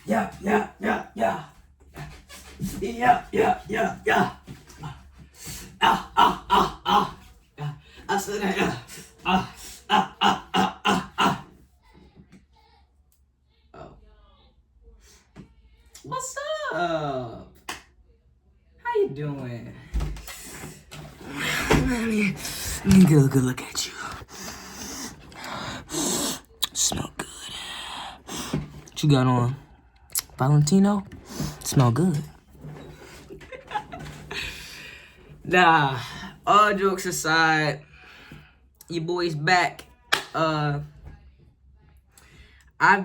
Yeah, yeah, yeah, yeah. Yeah, yeah, yeah, yeah. Ah, ah, ah, ah. I said that. Ah, ah, ah, ah, ah, ah. Oh. What's up? How you doing? Let me get a good look at you. Smell good. What you got on? Valentino? Smell good. Nah, all jokes aside, your boy's back. I've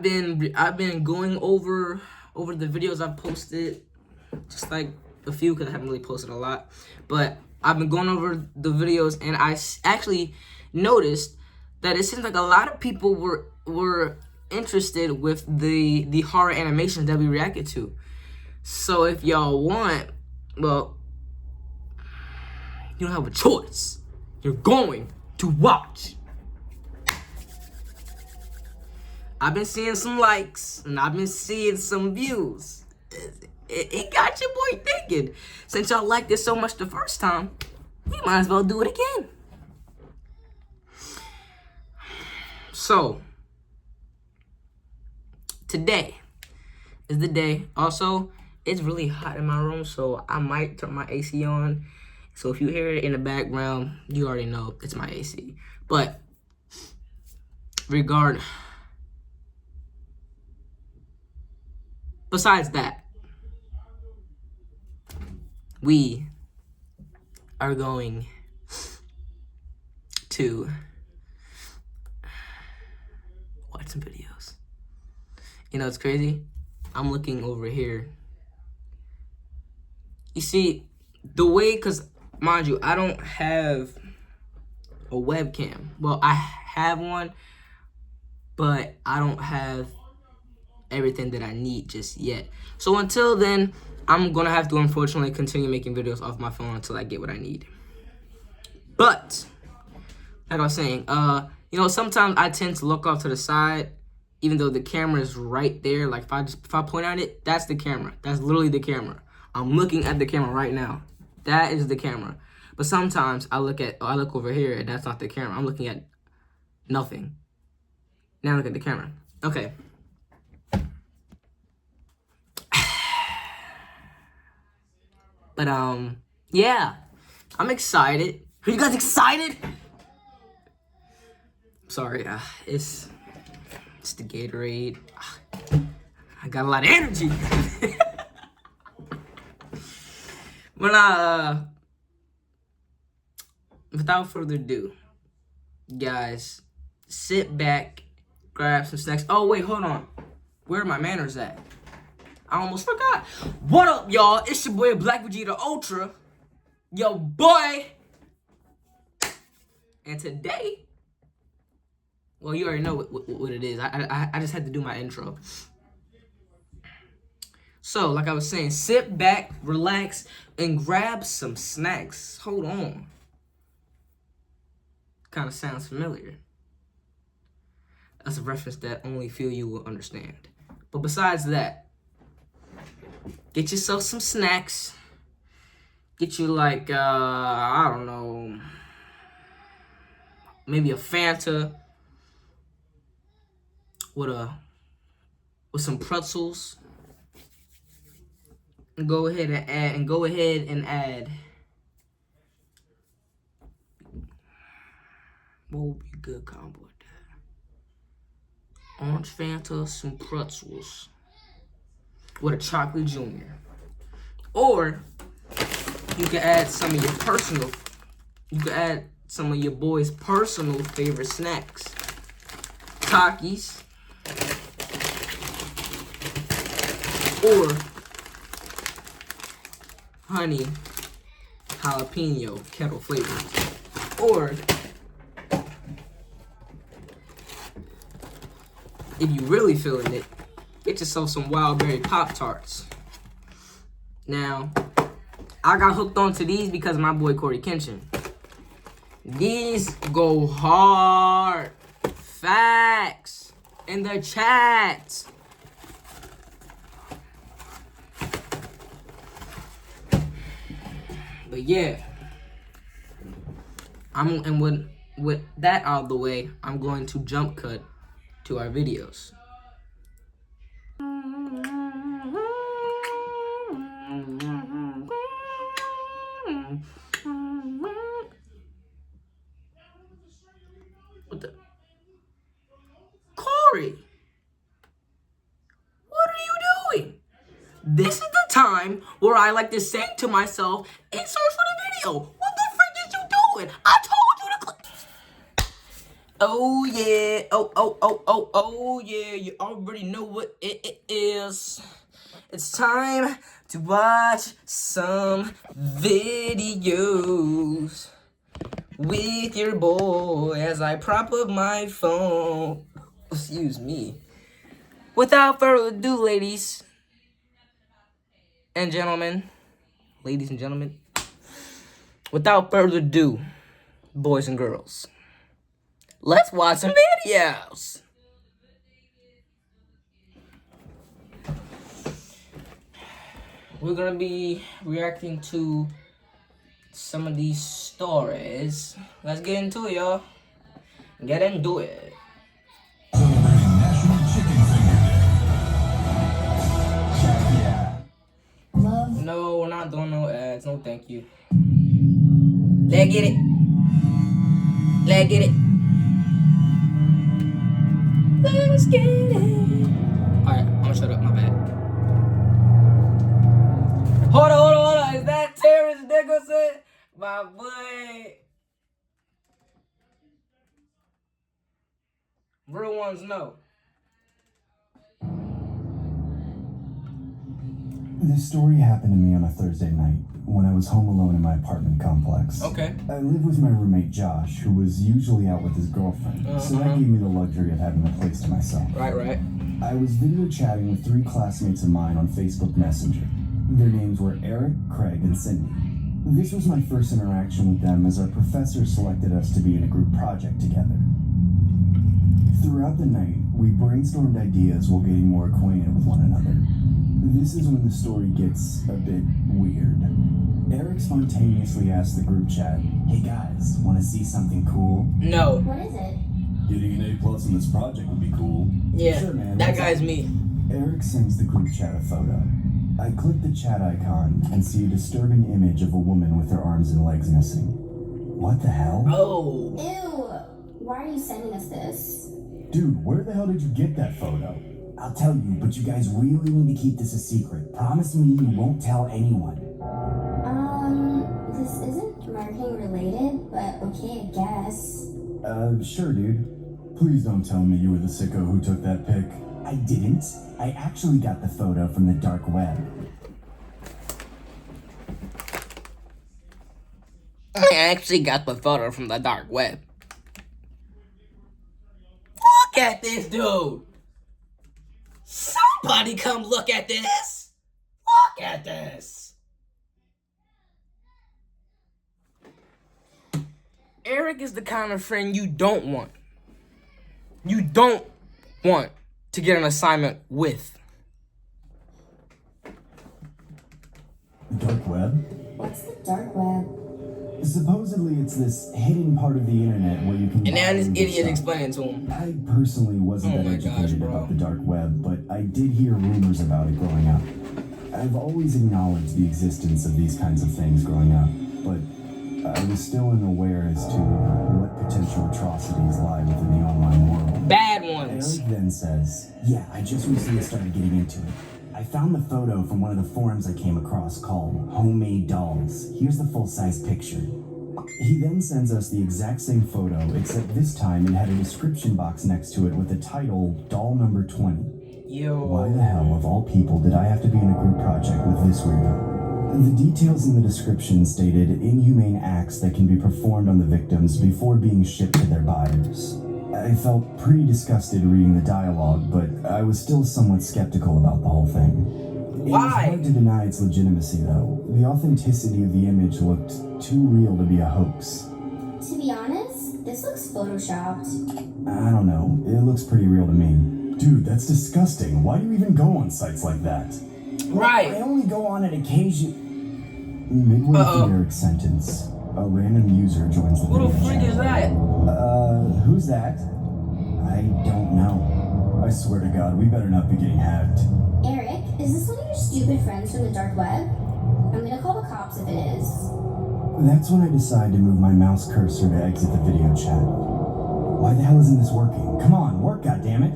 been going over the videos I've posted, just like a few because I haven't really posted a lot, but I've been going over the videos and I actually noticed that it seems like a lot of people were interested with the horror animations that we reacted to. So if y'all want, well, you don't have a choice. You're going to watch. I've been seeing some likes and I've been seeing some views. It got your boy thinking. Since y'all liked it so much the first time, we might as well do it again. So, today is the day. Also, it's really hot in my room, so I might turn my AC on. So if you hear it in the background, you already know it's my AC. But, besides that, we are going to watch some videos. You know, it's crazy. I'm looking over here. You see, the way, because mind you, I don't have a webcam. Well, I have one, but I don't have everything that I need just yet. So until then, I'm gonna have to unfortunately continue making videos off my phone until I get what I need. But like I was saying, you know, sometimes I tend to look off to the side, even though the camera is right there. Like if I point at it, that's the camera. That's literally the camera. I'm looking at the camera right now. That is the camera. But sometimes I look over here and that's not the camera. I'm looking at nothing. Now look at the camera. Okay. But yeah, I'm excited. Are you guys excited? Sorry, it's the Gatorade. I got a lot of energy. But without further ado, guys, sit back, grab some snacks. Oh wait, hold on. Where are my manners at? I almost forgot. What up, y'all? It's your boy Black Vegeta Ultra. Yo, boy. And today, well, you already know what it is. I just had to do my intro. So, like I was saying, sit back, relax, and grab some snacks. Hold on. Kind of sounds familiar. That's a reference that only few you will understand. But besides that, get yourself some snacks. Get you like, I don't know, maybe a Fanta with some pretzels. And go ahead and add. What would be a good combo with that? Orange Fanta, some pretzels with a chocolate junior. Or you can add some of your boy's personal favorite snacks. Takis. Or honey jalapeno kettle flavor. Or if you really feeling it, get yourself some wild berry Pop-Tarts. Now, I got hooked onto these because of my boy Corey Kenshin. These go hard. Facts in the chat. But yeah, and with that out of the way, I'm going to jump cut to our videos. What the? Corey, what are you doing? This is the time where I like to say to myself and search for the video. What the frick is you doing? I told you to click. Oh yeah, oh yeah, you already know what it is. It's time to watch some videos with your boy as I prop up my phone. Excuse me. Without further ado, ladies and gentlemen, without further ado, boys and girls, let's watch some videos. We're gonna be reacting to some of these stories. Let's get into it, y'all. Get into it. No, we're not doing no ads. No, thank you. Let's get it. Let's get it. Let's get it. Alright, I'm gonna shut up. My bad. Hold on. Is that Terrence Nicholson? My boy. Real ones know. This story happened to me on a Thursday night when I was home alone in my apartment complex. Okay. I lived with my roommate Josh, who was usually out with his girlfriend, so that gave me the luxury of having the place to myself. Right. I was video chatting with 3 classmates of mine on Facebook Messenger. Their names were Eric, Craig, and Cindy. This was my first interaction with them as our professor selected us to be in a group project together. Throughout the night, we brainstormed ideas while getting more acquainted with one another. This is when the story gets a bit weird. Eric spontaneously asked the group chat, "Hey guys, want to see something cool?" No. What is it? Getting an A+ in this project would be cool. Yeah, Sure, man. that guy's me. Eric sends the group chat a photo. I click the chat icon and see a disturbing image of a woman with her arms and legs missing. What the hell? Oh. Ew. Why are you sending us this? Dude, where the hell did you get that photo? I'll tell you, but you guys really need to keep this a secret. Promise me you won't tell anyone. This isn't marketing related, but okay, I guess. Sure, dude. Please don't tell me you were the sicko who took that pic. I didn't. I actually got the photo from the dark web. I actually got the photo from the dark web. Look at this dude. Somebody come look at this. Look at this. Eric is the kind of friend you don't want. You don't want to get an assignment with. The dark web? What's the dark web? Supposedly it's this hidden part of the internet where you can... And now this buy idiot stuff. explaining to him. I personally wasn't that educated about the dark web, but I did hear rumors about it growing up. I've always acknowledged the existence of these kinds of things growing up, but I was still unaware as to what potential atrocities lie within the online world. Bad ones. Eric then says, "Yeah, I just recently started getting into it. I found the photo from one of the forums I came across called Homemade Dolls. Here's the full-size picture." He then sends us the exact same photo, except this time it had a description box next to it with the title Doll Number 20. Yo. Why the hell, of all people, did I have to be in a group project with this weirdo? The details in the description stated inhumane acts that can be performed on the victims before being shipped to their buyers. I felt pretty disgusted reading the dialogue, but I was still somewhat skeptical about the whole thing. Why? It was hard to deny its legitimacy, though. The authenticity of the image looked too real to be a hoax. To be honest, this looks photoshopped. I don't know. It looks pretty real to me. Dude, that's disgusting. Why do you even go on sites like that? Right. I only go on it occasionally. Midway through Eric's sentence, a random user joins the Who the video freak chat. is that? Who's that? I don't know. I swear to God, we better not be getting hacked. Eric, is this one of your stupid friends from the dark web? I'm gonna call the cops if it is. That's when I decide to move my mouse cursor to exit the video chat. Why the hell isn't this working? Come on, work, goddammit!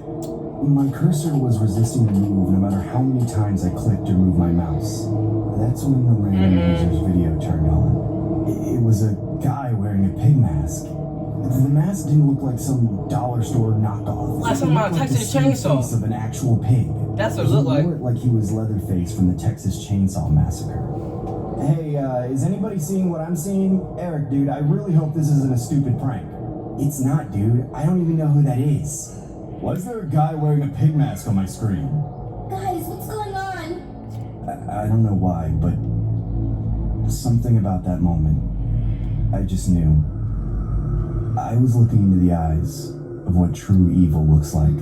My cursor was resisting the move no matter how many times I clicked or moved my mouse. That's when the random user's video turned on. It was a guy wearing a pig mask. The mask didn't look like some dollar store knockoff. Like something out of Texas Chainsaw. Face of an actual pig. That's what it looked like. He wore it like he was Leatherface from the Texas Chainsaw Massacre. Hey, is anybody seeing what I'm seeing? Eric, dude, I really hope this isn't a stupid prank. It's not, dude. I don't even know who that is. Why is there a guy wearing a pig mask on my screen? Guys, what's going on? I don't know why, but something about that moment, I just knew. I was looking into the eyes of what true evil looks like.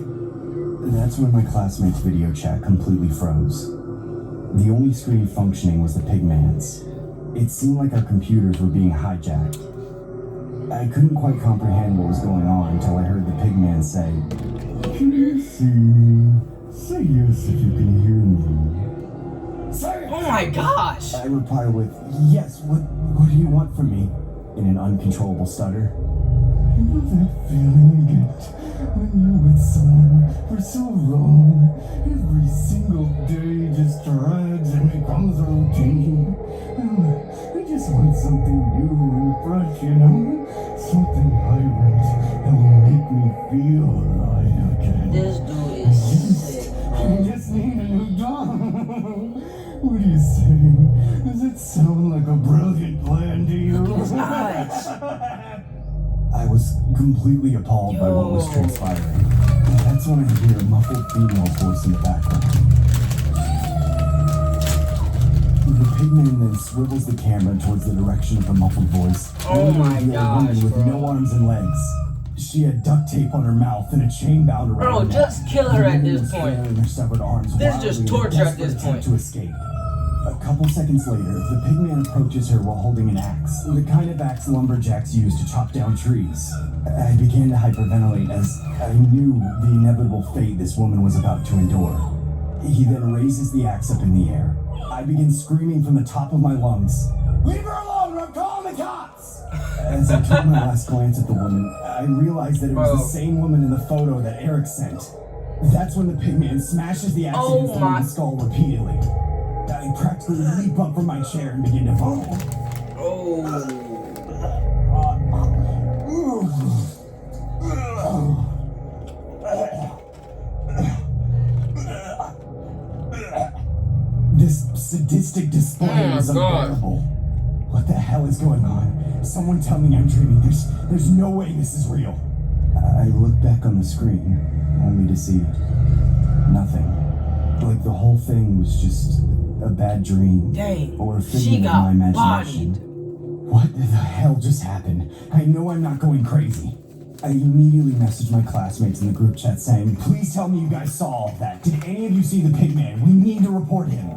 That's when my classmate's video chat completely froze. The only screen functioning was the pigman's. It seemed like our computers were being hijacked. I couldn't quite comprehend what was going on until I heard the pigman say, "Can you see me? Say yes if you can hear me." Say Oh my gosh! I reply with, "Yes, what do you want from me?" in an uncontrollable stutter. You know that feeling you get when you're with someone for so long? Every single day just drags and becomes a routine. I just want something new and fresh, you know? Something vibrant that will make me feel alive again. This dude is sick, I bro. just need a new dog. What do you say? Does it sound like a brilliant plan to you? Look at his eyes. I was completely appalled by what was Yo. transpiring. That's when I hear a muffled female voice in the background. The pigman then swivels the camera towards the direction of the muffled voice. Oh my Reveals a gosh, woman with bro. no arms and legs. She had duct tape on her mouth and a chain bound around Bro, her neck. just kill her The at woman this was point. flailing her severed arms This is just wildly in a torture at desperate this attempt point. to escape. A couple seconds later, the pigman approaches her while holding an axe, the kind of axe lumberjacks use to chop down trees. I began to hyperventilate as I knew the inevitable fate this woman was about to endure. He then raises the axe up in the air. I begin screaming from the top of my lungs, "Leave her alone or I'm calling the cops!" As I took my last glance at the woman, I realized that it was Bro. the same woman in the photo that Eric sent. That's when the pigman smashes the axe Oh against the my- woman's skull repeatedly. I practically leap up from my chair and begin to vomit. Oh. This sadistic display Oh my is God. unbearable. What the hell is going on? Someone tell me I'm dreaming. There's no way this is real. I look back on the screen, only to see nothing. Like the whole thing was just a bad dream. Dang. Or a She figment of my got imagination. bodied. What the hell just happened? I know I'm not going crazy. I immediately messaged my classmates in the group chat saying, "Please tell me you guys saw all of that. Did any of you see the pigman? We need to report him."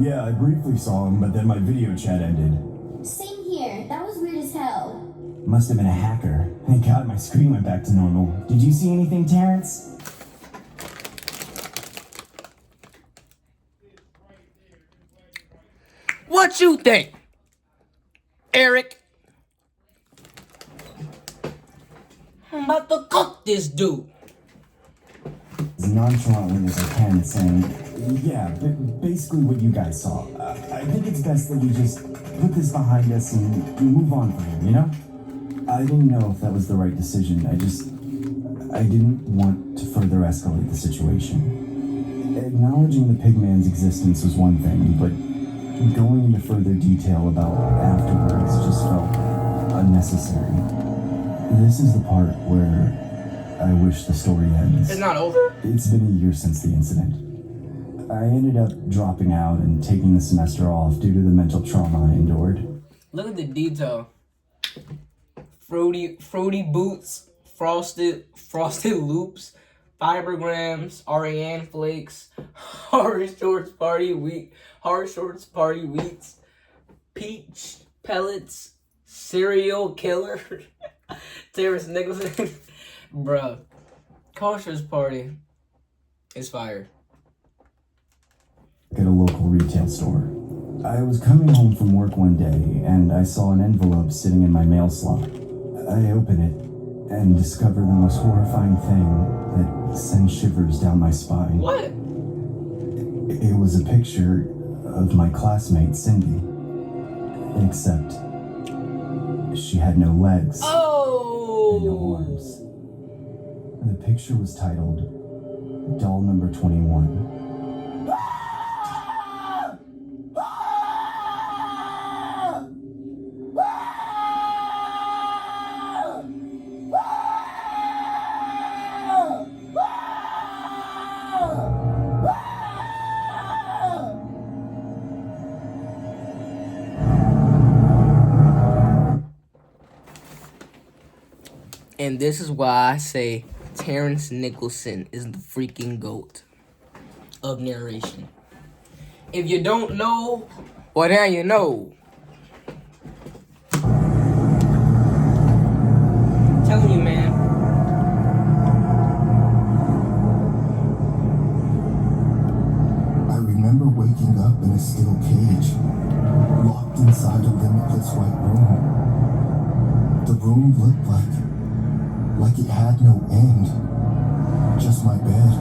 Yeah, I briefly saw him, but then my video chat ended. Same here. That was weird as hell. Must have been a hacker. Thank God my screen went back to normal. Did you see anything, Terrence? What you think, Eric? I'm about to cook this dude. As nonchalantly as I can, saying, "Yeah, basically what you guys saw. I think it's best that we just put this behind us and move on from him, you know?" I didn't know if that was the right decision. I didn't want to further escalate the situation. Acknowledging the pigman's existence was one thing, but going into further detail about afterwards just felt unnecessary. This is the part where I wish the story ends. It's not over. It's been a year since the incident. I ended up dropping out and taking the semester off due to the mental trauma I endured. Look at the detail. Fruity boots, frosted loops, fibergrams, RAN flakes, hard shorts party wheats, peach pellets serial killer. Terrence Nicholson. Bruh. Culture's party is fire. At a local retail store. I was coming home from work one day and I saw an envelope sitting in my mail slot. I opened it and discovered the most horrifying thing that sends shivers down my spine. What? It was a picture of my classmate Cindy, except she had no legs and no arms. The picture was titled Doll Number 21. And this is why I say Terrence Nicholson is the freaking GOAT of narration. If you don't know, well, now you know. I'm telling you, man. I remember waking up in a steel cage, locked inside a limitless white room. The room looked like it had no end. Just my bed,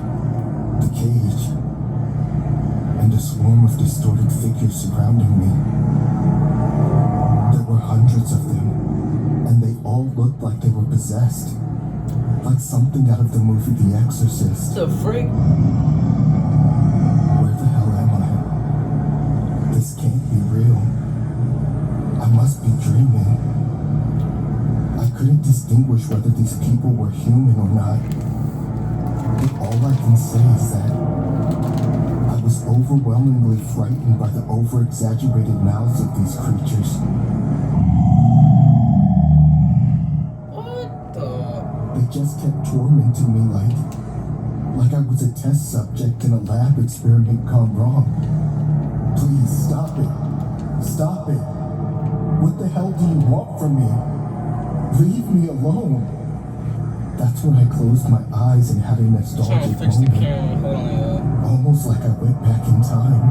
the cage, and a swarm of distorted figures surrounding me. There were hundreds of them, and they all looked like they were possessed. Like something out of the movie The Exorcist. The freak? Where the hell am I? This can't be real. I must be dreaming. I couldn't distinguish whether these people were human or not. But all I can say is that I was overwhelmingly frightened by the over-exaggerated mouths of these creatures. What the? They just kept tormenting me like I was a test subject in a lab experiment gone wrong. Please, stop it. Stop it. What the hell do you want from me? Leave me alone. That's when I closed my eyes and had a Trying nostalgic to fix the moment. camera. Hold on, y'all. Almost like I went back in time.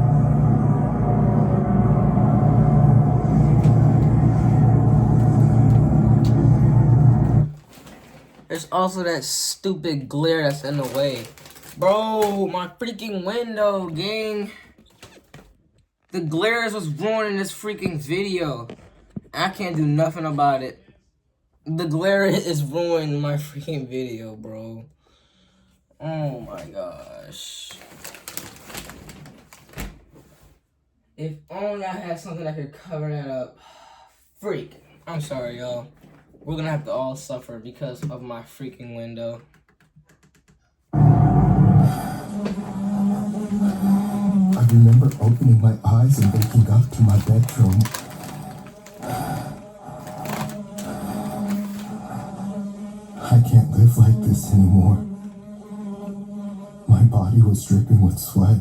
There's also that stupid glare that's in the way. Bro, my freaking window, gang. The glare is what's ruining this freaking video. I can't do nothing about it. The glare is ruining my freaking video, bro. Oh my gosh. If only I had something that could cover that up. Freak. I'm sorry, y'all. We're gonna have to all suffer because of my freaking window. I remember opening my eyes and waking up to my bedroom. I can't live like this anymore. My body was dripping with sweat,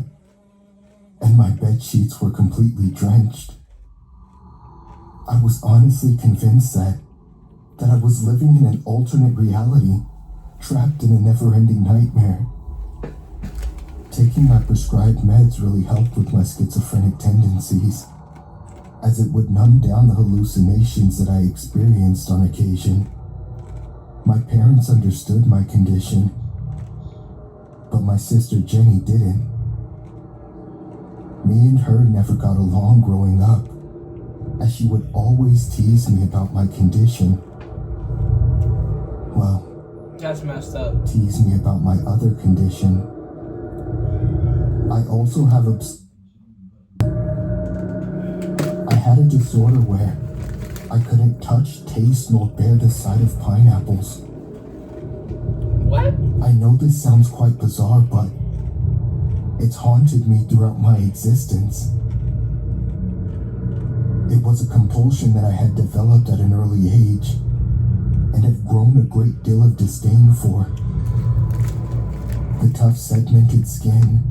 and my bed sheets were completely drenched. I was honestly convinced that I was living in an alternate reality, trapped in a never-ending nightmare. Taking my prescribed meds really helped with my schizophrenic tendencies, as it would numb down the hallucinations that I experienced on occasion. My parents understood my condition, but my sister Jenny didn't. Me and her never got along growing up, as she would always tease me about my condition. Well, That's messed up. tease me about my other condition. I also have I had a disorder where I couldn't touch, taste, nor bear the sight of pineapples. What? I know this sounds quite bizarre, but it's haunted me throughout my existence. It was a compulsion that I had developed at an early age, and have grown a great deal of disdain for. The tough segmented skin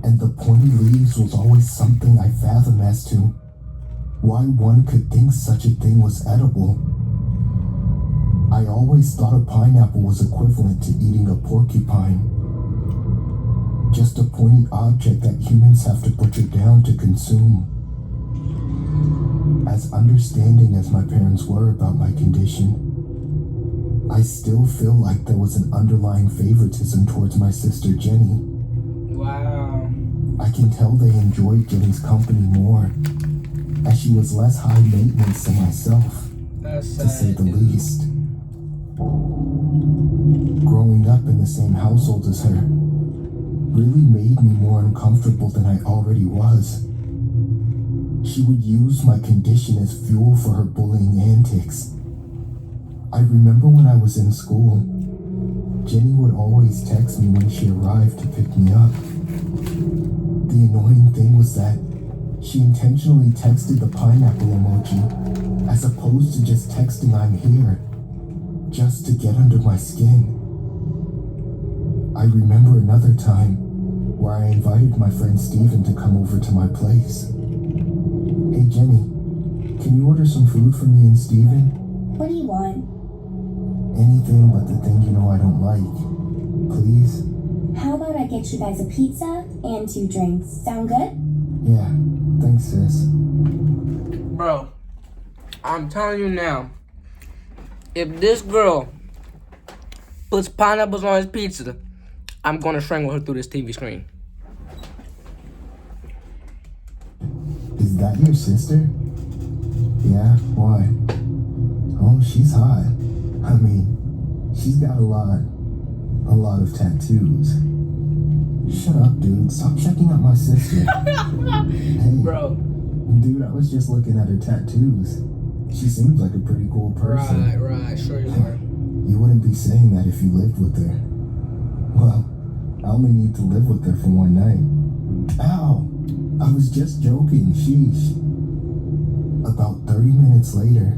and the pointy leaves was always something I fathom as to why one could think such a thing was edible. I always thought a pineapple was equivalent to eating a porcupine. Just a pointy object that humans have to butcher down to consume. As understanding as my parents were about my condition, I still feel like there was an underlying favoritism towards my sister Jenny. Wow. I can tell they enjoyed Jenny's company more, as she was less high maintenance than myself, That's to say sad, the dude. least. Growing up in the same household as her really made me more uncomfortable than I already was. She would use my condition as fuel for her bullying antics. I remember when I was in school, Jenny would always text me when she arrived to pick me up. The annoying thing was that she intentionally texted the pineapple emoji as opposed to just texting "I'm here," just to get under my skin. I remember another time where I invited my friend Steven to come over to my place. Hey Jenny, can you order some food for me and Steven? What do you want? Anything but the thing you know I don't like. Please? How about I get you guys a pizza and 2 drinks? Sound good? Yeah, thanks sis. Bro, I'm telling you now, if this girl puts pineapples on his pizza, I'm gonna strangle her through this TV screen. Is that your sister? Yeah, why? Oh, she's hot. I mean, she's got a lot of tattoos. Shut up, dude. Stop checking out my sister. Hey, Bro. dude, I was just looking at her tattoos. She seems like a pretty cool person. Right, sure you are. You wouldn't be saying that if you lived with her. Well, I only need to live with her for one night. Ow! I was just joking, sheesh. About 30 minutes later,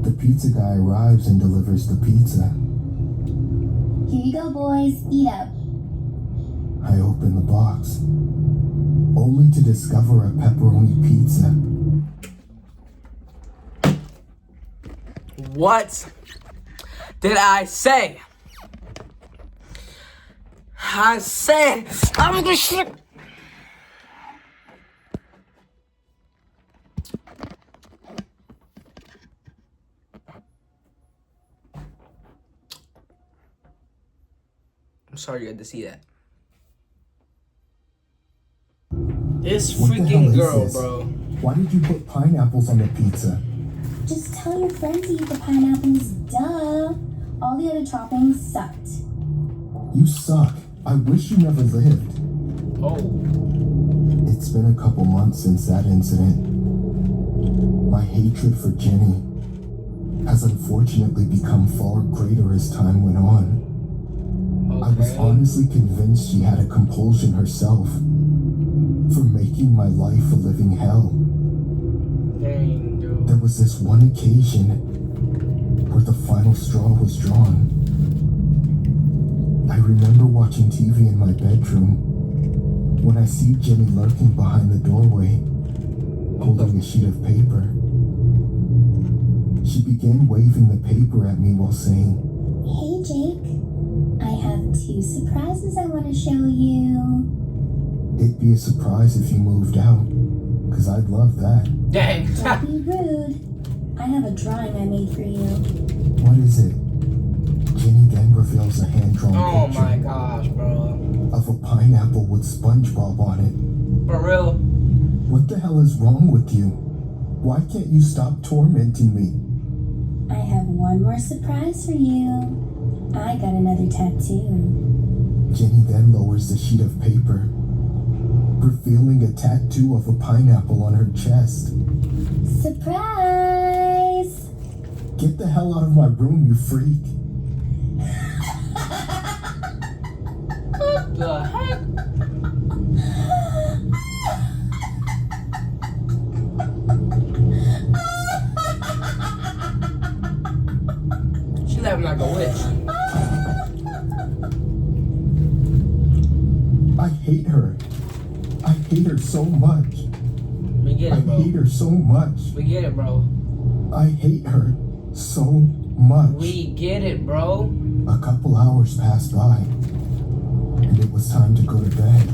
the pizza guy arrives and delivers the pizza. Here you go, boys. Eat up. I open the box, only to discover a pepperoni pizza. What did I say? I said I'm gonna shit. I'm sorry you had to see that. This What the hell freaking is girl, this? bro. Why did you put pineapples on the pizza? Just tell your friends to eat the pineapples. Duh. All the other toppings sucked. You suck. I wish you never lived. Oh. It's been a couple months since that incident. My hatred for Jenny has unfortunately become far greater as time went on. I was honestly convinced she had a compulsion herself for making my life a living hell. Dang, dude. There was this one occasion where the final straw was drawn. I remember watching TV in my bedroom when I see Jenny lurking behind the doorway, holding a sheet of paper. She began waving the paper at me while saying, Hey, Jake. I have 2 surprises I want to show you. "It'd be a surprise if you moved out, 'cause I'd love that." Dang. Don't be rude. I have a drawing I made for you. What is it? Jenny then reveals a hand-drawn Oh picture my gosh, bro. of a pineapple with SpongeBob on it. For real? What the hell is wrong with you? Why can't you stop tormenting me? I have one more surprise for you. I got another tattoo. Jenny then lowers the sheet of paper, revealing a tattoo of a pineapple on her chest. Surprise! Get the hell out of my room, you freak. What the heck? She laughing like a witch. I hate her. I hate her so much. Me get I it, bro. hate her so much. We get it, bro. I hate her so much. We get it, bro. A couple hours passed by, and it was time to go to bed.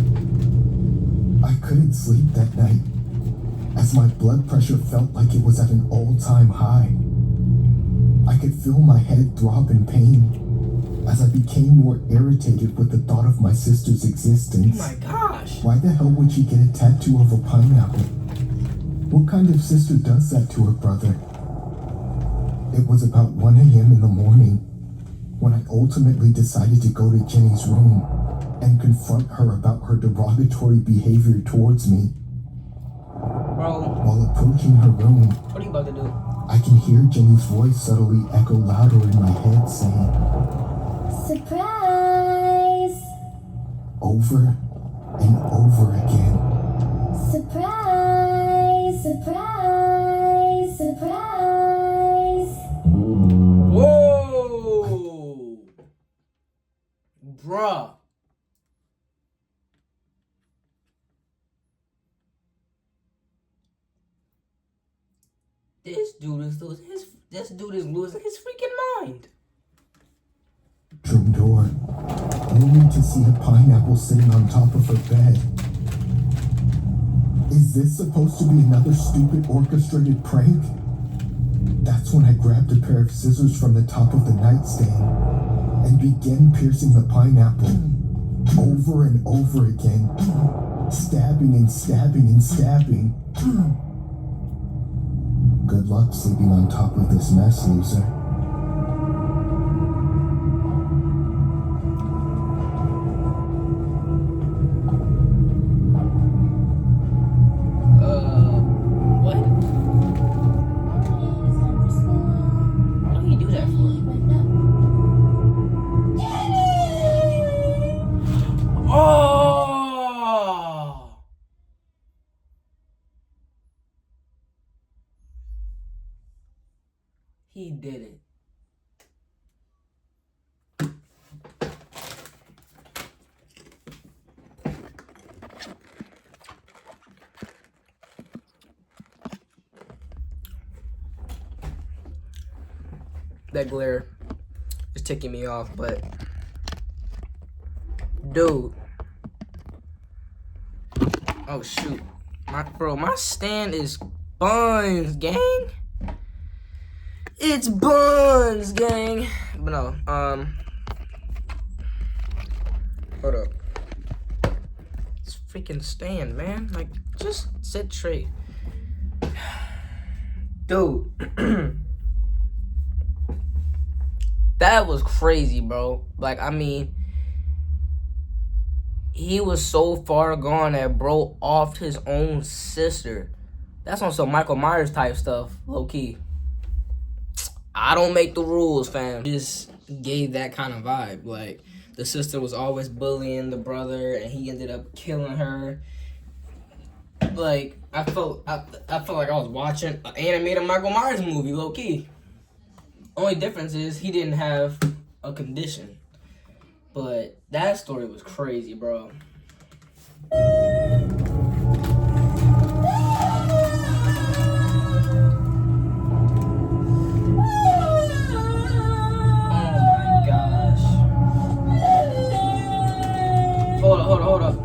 I couldn't sleep that night, as my blood pressure felt like it was at an all-time high. I could feel my head throb in pain as I became more irritated with the thought of my sister's existence. Oh my gosh. Why the hell would she get a tattoo of a pineapple? What kind of sister does that to her brother? It was about 1 a.m. in the morning when I ultimately decided to go to Jenny's room and confront her about her derogatory behavior towards me. Bro, While approaching her room, what are you about to do? I can hear Jenny's voice subtly echo louder in my head saying, Surprise! over and over again. Surprise! Surprise! Surprise! Whoa! Bruh. This dude is losing his freaking mind. Bedroom door, only to see a pineapple sitting on top of her bed. Is this supposed to be another stupid orchestrated prank? That's when I grabbed a pair of scissors from the top of the nightstand and began piercing the pineapple over and over again, stabbing and stabbing and stabbing. Good luck sleeping on top of this mess, loser. What? What do you do that for? Oh! He did it. That glare is ticking me off, but dude. Oh shoot. My stand is buns, gang. It's buns, gang. But no, hold up. It's freaking stand, man. Like, just sit straight. Dude. That was crazy, bro. Like, I mean, he was so far gone that bro offed his own sister. That's on some Michael Myers type stuff, low key. I don't make the rules, fam. Just gave that kind of vibe. Like, the sister was always bullying the brother, and he ended up killing her. Like, I felt like I was watching an animated Michael Myers movie, low key. Only difference is he didn't have a condition. But that story was crazy, bro. Hold up.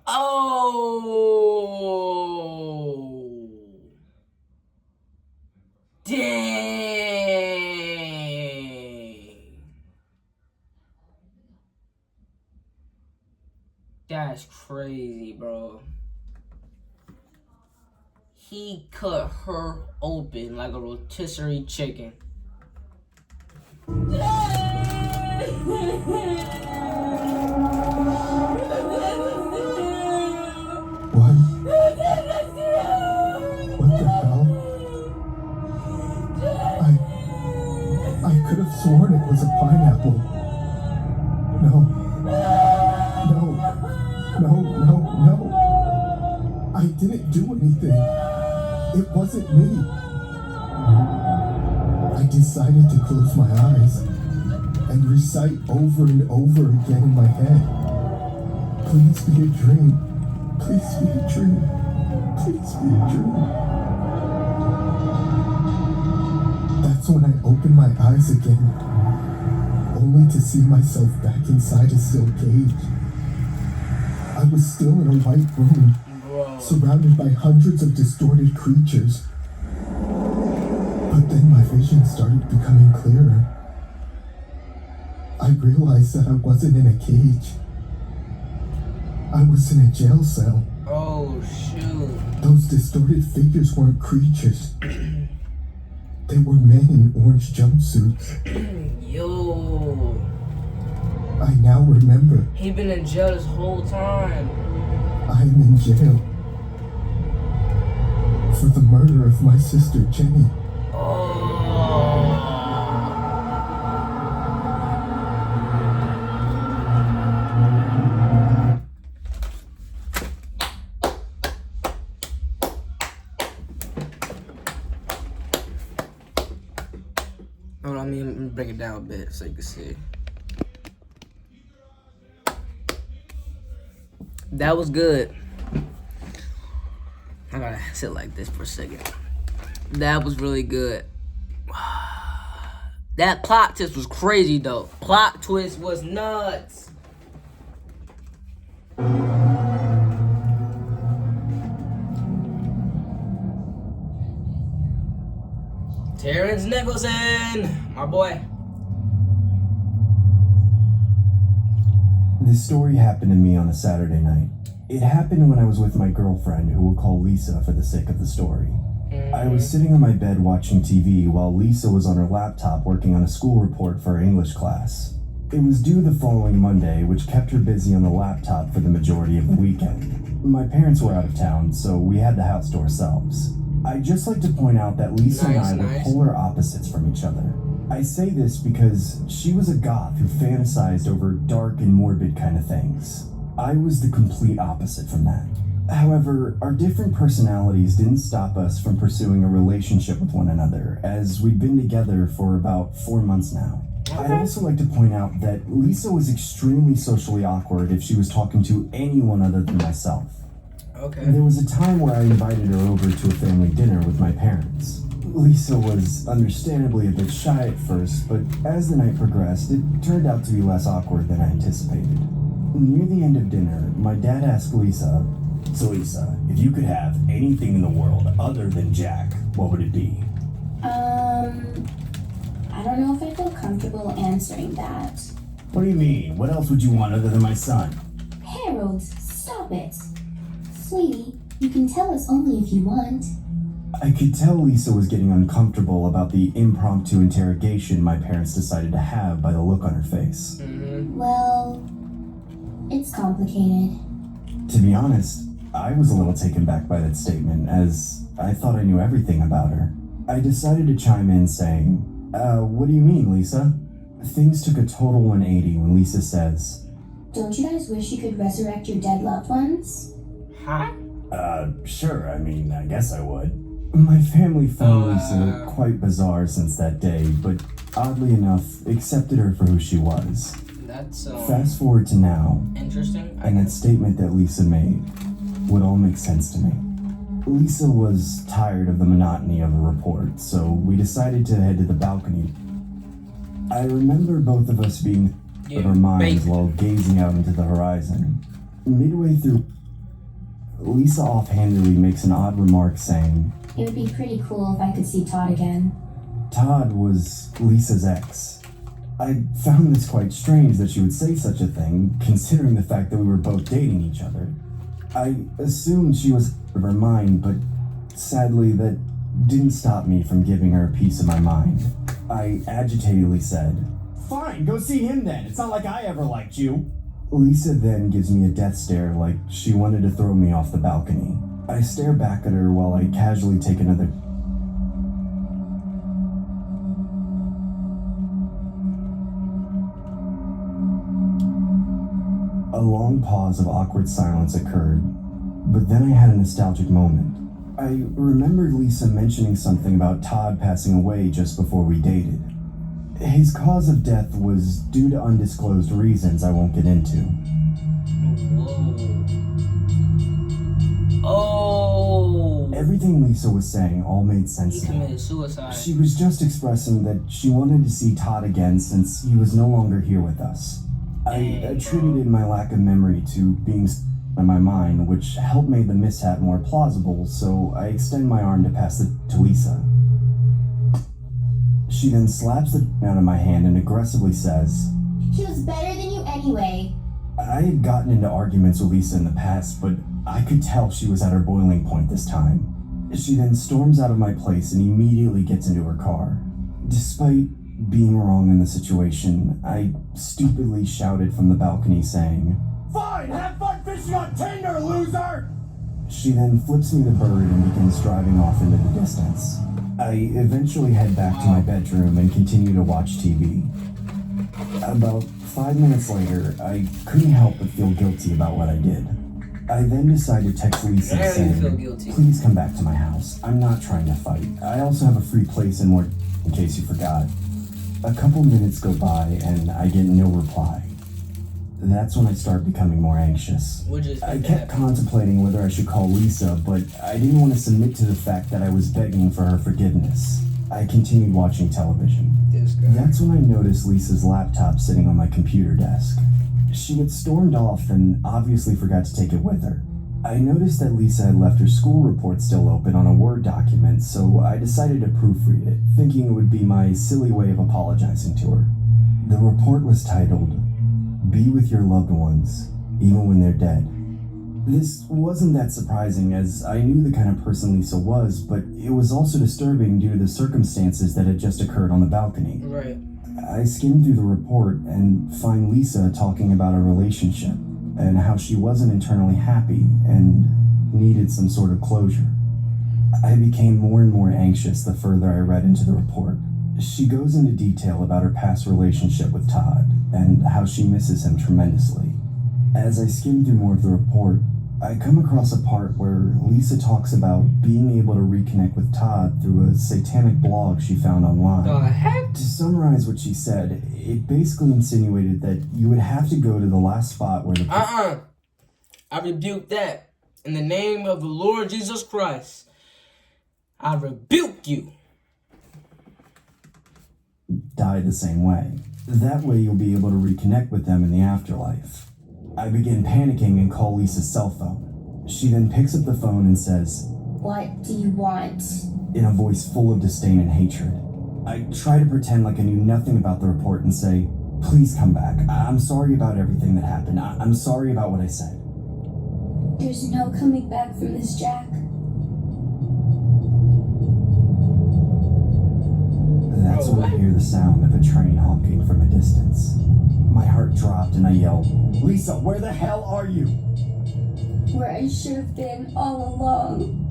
Oh. Dang. That's crazy, bro. He cut her open like a rotisserie chicken. What? What the hell? I could have sworn it was a pineapple. No. I didn't do anything. It wasn't me. I decided to close my eyes and recite over and over again in my head, "Please be a dream. Please be a dream. Please be a dream." That's when I opened my eyes again, only to see myself back inside a steel cage. I was still in a white room, surrounded by hundreds of distorted creatures. But then my vision started becoming clearer. I realized that I wasn't in a cage. I was in a jail cell. Oh, shoot. Those distorted figures weren't creatures. They were men in orange jumpsuits. Yo. I now remember. He been in jail this whole time. I am in jail for the murder of my sister Jenny. Hold on, let me break it down a bit so you can see. That was good. I gotta sit like this for a second. That was really good. That plot twist was crazy though. Plot twist was nuts. Terrence Nicholson, my boy. This story happened to me on a Saturday night. It happened when I was with my girlfriend, who we'll call Lisa for the sake of the story. I was sitting on my bed watching TV while Lisa was on her laptop working on a school report for her English class. It was due the following Monday, which kept her busy on the laptop for the majority of the weekend. My parents were out of town, so we had the house to ourselves. I'd just like to point out that Lisa and I were polar opposites from each other. I say this because she was a goth who fantasized over dark and morbid kind of things. I was the complete opposite from that. However, our different personalities didn't stop us from pursuing a relationship with one another, as we'd been together for about 4 months now. I'd also like to point out that Lisa was extremely socially awkward if she was talking to anyone other than myself. Okay. There was a time where I invited her over to a family dinner with my parents. Lisa was understandably a bit shy at first, but as the night progressed, it turned out to be less awkward than I anticipated. Near the end of dinner, my dad asked Lisa, "So Lisa, if you could have anything in the world other than Jack, what would it be?" I don't know if I feel comfortable answering that. What do you mean? What else would you want other than my son? Harold, stop it. Sweetie, you can tell us only if you want. I could tell Lisa was getting uncomfortable about the impromptu interrogation my parents decided to have by the look on her face. Well, it's complicated. To be honest, I was a little taken back by that statement, as I thought I knew everything about her. I decided to chime in saying, what do you mean, Lisa? Things took a total 180 when Lisa says, Don't you guys wish you could resurrect your dead loved ones? Huh? Sure, I mean, I guess I would. My family found Lisa quite bizarre since that day, but oddly enough, accepted her for who she was. That's Fast forward to now, interesting. and that statement that Lisa made would all make sense to me. Lisa was tired of the monotony of a report, so we decided to head to the balcony. I remember both of us being of our minds while gazing out into the horizon. Midway through, Lisa offhandedly makes an odd remark saying, It would be pretty cool if I could see Todd again. Todd was Lisa's ex. I found this quite strange that she would say such a thing, considering the fact that we were both dating each other. I assumed she was out of her mind, but sadly that didn't stop me from giving her a piece of my mind. I agitatedly said, "Fine, go see him then. It's not like I ever liked you." Lisa then gives me a death stare like she wanted to throw me off the balcony. I stare back at her while I casually take another. A long pause of awkward silence occurred, but then I had a nostalgic moment. I remembered Lisa mentioning something about Todd passing away just before we dated. His cause of death was due to undisclosed reasons I won't get into. Whoa. Oh. Everything Lisa was saying all made sense He now. committed suicide. She was just expressing that she wanted to see Todd again since he was no longer here with us. I attributed my lack of memory to being in my mind, which helped make the mishap more plausible, so I extend my arm to pass it to Lisa. She then slaps the out of my hand and aggressively says, He was better than you anyway. I had gotten into arguments with Lisa in the past, but I could tell she was at her boiling point this time. She then storms out of my place and immediately gets into her car. Despite being wrong in the situation, I stupidly shouted from the balcony saying, "Fine, have fun fishing on Tinder, loser!" She then flips me the bird and begins driving off into the distance. I eventually head back to my bedroom and continue to watch TV. About 5 minutes later, I couldn't help but feel guilty about what I did. I then decided to text Lisa Very feel saying, guilty. "Please come back to my house. I'm not trying to fight. I also have a free place in more in case you forgot." A couple minutes go by and I get no reply. That's when I start becoming more anxious. I kept contemplating whether I should call Lisa, but I didn't want to submit to the fact that I was begging for her forgiveness. I continued watching television. That's when I noticed Lisa's laptop sitting on my computer desk. She had stormed off and obviously forgot to take it with her. I noticed that Lisa had left her school report still open on a Word document, so I decided to proofread it, thinking it would be my silly way of apologizing to her. The report was titled, "Be with your loved ones, even when they're dead." This wasn't that surprising, as I knew the kind of person Lisa was, but it was also disturbing due to the circumstances that had just occurred on the balcony. Right. I skimmed through the report and find Lisa talking about a relationship and how she wasn't internally happy and needed some sort of closure. I became more and more anxious the further I read into the report. She goes into detail about her past relationship with Todd and how she misses him tremendously. As I skim through more of the report, I come across a part where Lisa talks about being able to reconnect with Todd through a satanic blog she found online. The heck? To summarize what she said, it basically insinuated that you would have to go to the last spot where the I rebuke that. In the name of the Lord Jesus Christ, I rebuke you. died the same way. That way you'll be able to reconnect with them in the afterlife. I begin panicking and call Lisa's cell phone. She then picks up the phone and says, What do you want? in a voice full of disdain and hatred. I try to pretend like I knew nothing about the report and say, "Please come back. I'm sorry about everything that happened. I'm sorry about what I said." There's no coming back from this, Jack. That's when I hear the sound of a train honking from a distance. My heart dropped and I yelled, "Lisa, where the hell are you?" Where I should have been all along.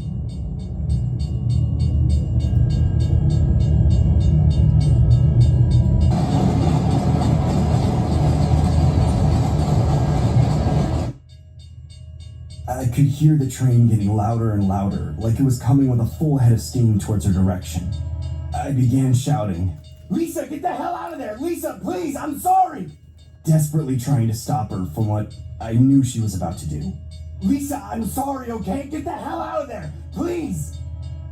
I could hear the train getting louder and louder, like it was coming with a full head of steam towards her direction. I began shouting, "Lisa, get the hell out of there! Lisa, please, I'm sorry!" Desperately trying to stop her from what I knew she was about to do. "Lisa, I'm sorry, okay? Get the hell out of there, please!"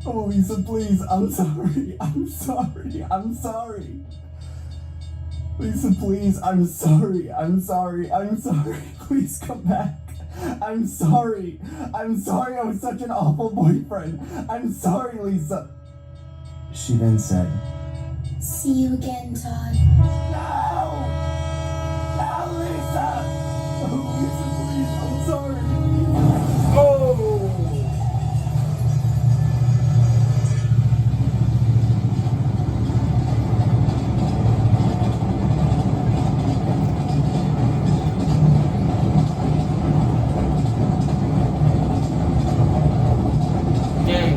"Oh, Lisa, please, I'm sorry, I'm sorry, I'm sorry. Lisa, please, I'm sorry, I'm sorry, I'm sorry. Please come back. I'm sorry. I'm sorry I was such an awful boyfriend. I'm sorry, Lisa." She then said, See you again, Todd. "No! No, Lisa! Oh, Lisa, please, I'm sorry." Oh! Dang.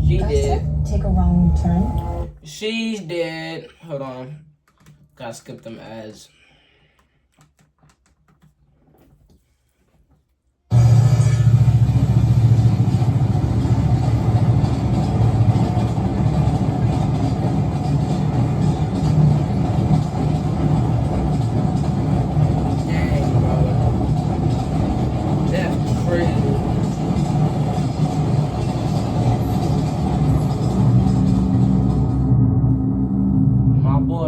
She did. Take a wrong turn. She's dead. Hold on. Gotta skip them ads.